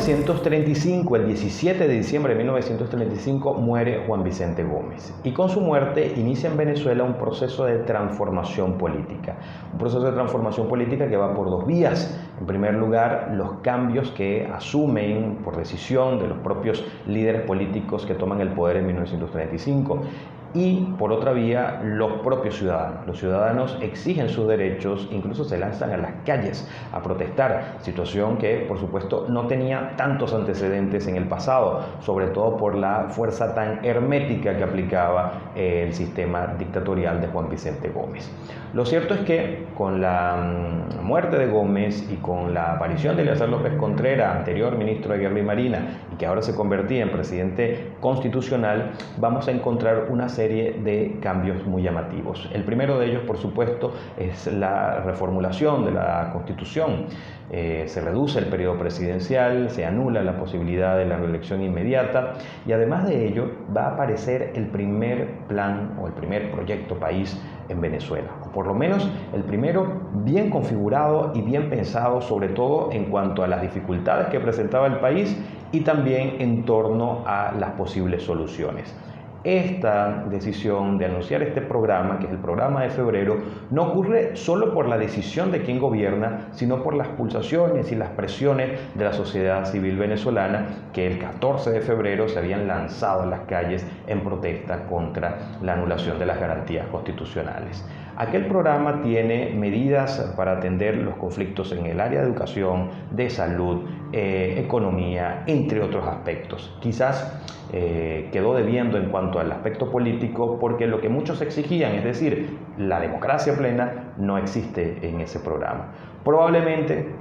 1935, el 17 de diciembre de 1935, muere Juan Vicente Gómez y con su muerte inicia en Venezuela un proceso de transformación política. Un proceso de transformación política que va por dos vías. En primer lugar, los cambios que asumen por decisión de los propios líderes políticos que toman el poder en 1935. Y por otra vía, los propios ciudadanos. Los ciudadanos exigen sus derechos, incluso se lanzan a las calles a protestar, situación que por supuesto no tenía tantos antecedentes en el pasado, sobre todo por la fuerza tan hermética que aplicaba el sistema dictatorial de Juan Vicente Gómez. Lo cierto es que con la muerte de Gómez y con la aparición de Eleazar López Contreras, anterior ministro de Guerra y Marina, y que ahora se convertía en presidente constitucional, vamos a encontrar una serie de cambios muy llamativos. El primero de ellos, por supuesto, es la reformulación de la Constitución. Se reduce el periodo presidencial, se anula la posibilidad de la reelección inmediata y además de ello va a aparecer el primer plan o el primer proyecto país en Venezuela, o por lo menos el primero bien configurado y bien pensado, sobre todo en cuanto a las dificultades que presentaba el país y también en torno a las posibles soluciones. Esta decisión de anunciar este programa, que es el programa de febrero, no ocurre solo por la decisión de quien gobierna, sino por las pulsaciones y las presiones de la sociedad civil venezolana, que el 14 de febrero se habían lanzado a las calles en protesta contra la anulación de las garantías constitucionales. Aquel programa tiene medidas para atender los conflictos en el área de educación, de salud, economía, entre otros aspectos. Quizás quedó debiendo en cuanto al aspecto político porque lo que muchos exigían, es decir, la democracia plena, no existe en ese programa. Probablemente,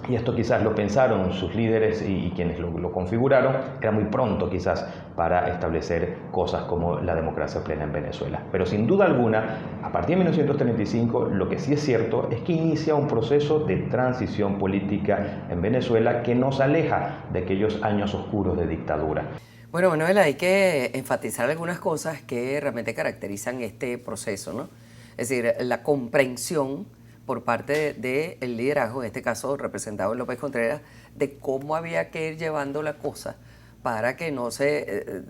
y esto quizás lo pensaron sus líderes y quienes lo configuraron, era muy pronto quizás para establecer cosas como la democracia plena en Venezuela. Pero sin duda alguna, a partir de 1935, lo que sí es cierto es que inicia un proceso de transición política en Venezuela que nos aleja de aquellos años oscuros de dictadura. Bueno, Manuel, hay que enfatizar algunas cosas que realmente caracterizan este proceso, ¿no? Es decir, la comprensión por parte del liderazgo, en este caso representado en López Contreras, de cómo había que ir llevando la cosa para que no se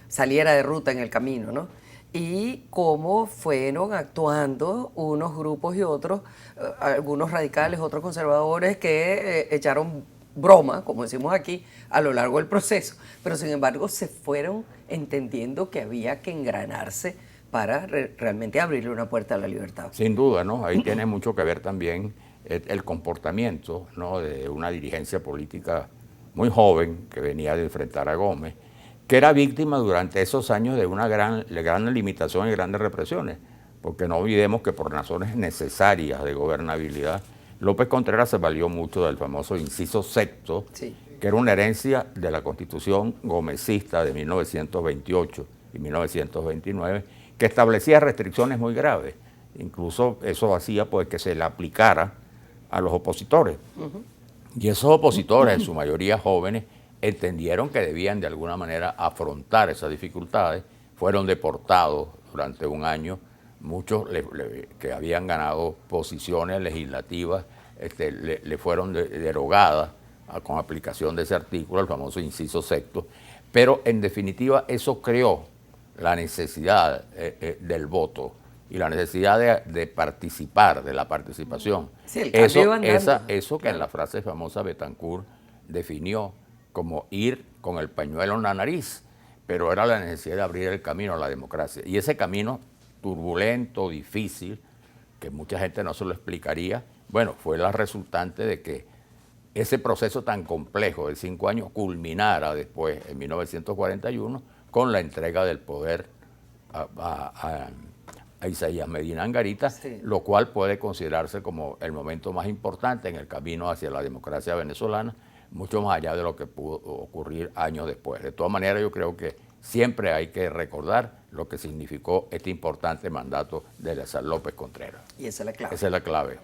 saliera de ruta en el camino, ¿no? Y cómo fueron actuando unos grupos y otros, algunos radicales, otros conservadores, que echaron broma, como decimos aquí, a lo largo del proceso, pero sin embargo se fueron entendiendo que había que engranarse para realmente abrirle una puerta a la libertad. Sin duda, ¿no? Ahí tiene mucho que ver también el comportamiento, ¿no?, de una dirigencia política muy joven que venía de enfrentar a Gómez, que era víctima durante esos años de una gran limitación y grandes represiones, porque no olvidemos que por razones necesarias de gobernabilidad, López Contreras se valió mucho del famoso inciso sexto, sí, que era una herencia de la Constitución gomecista de 1928 y 1929, que establecía restricciones muy graves. Incluso eso hacía pues que se le aplicara a los opositores. Y esos opositores, en su mayoría jóvenes, entendieron que debían de alguna manera afrontar esas dificultades. Fueron deportados durante un año. Muchos que habían ganado posiciones legislativas le fueron derogadas con aplicación de ese artículo, el famoso inciso sexto. Pero en definitiva eso creó la necesidad del voto y la necesidad de participar, de la participación. Sí, eso que en la frase famosa Betancourt definió como ir con el pañuelo en la nariz, pero era la necesidad de abrir el camino a la democracia. Y ese camino turbulento, difícil, que mucha gente no se lo explicaría, bueno, fue la resultante de que ese proceso tan complejo de 5 años culminara después, en 1941, con la entrega del poder a Isaías Medina Angarita, sí, lo cual puede considerarse como el momento más importante en el camino hacia la democracia venezolana, mucho más allá de lo que pudo ocurrir años después. De todas maneras, yo creo que siempre hay que recordar lo que significó este importante mandato de Eleazar López Contreras. Y esa es la clave. Esa es la clave.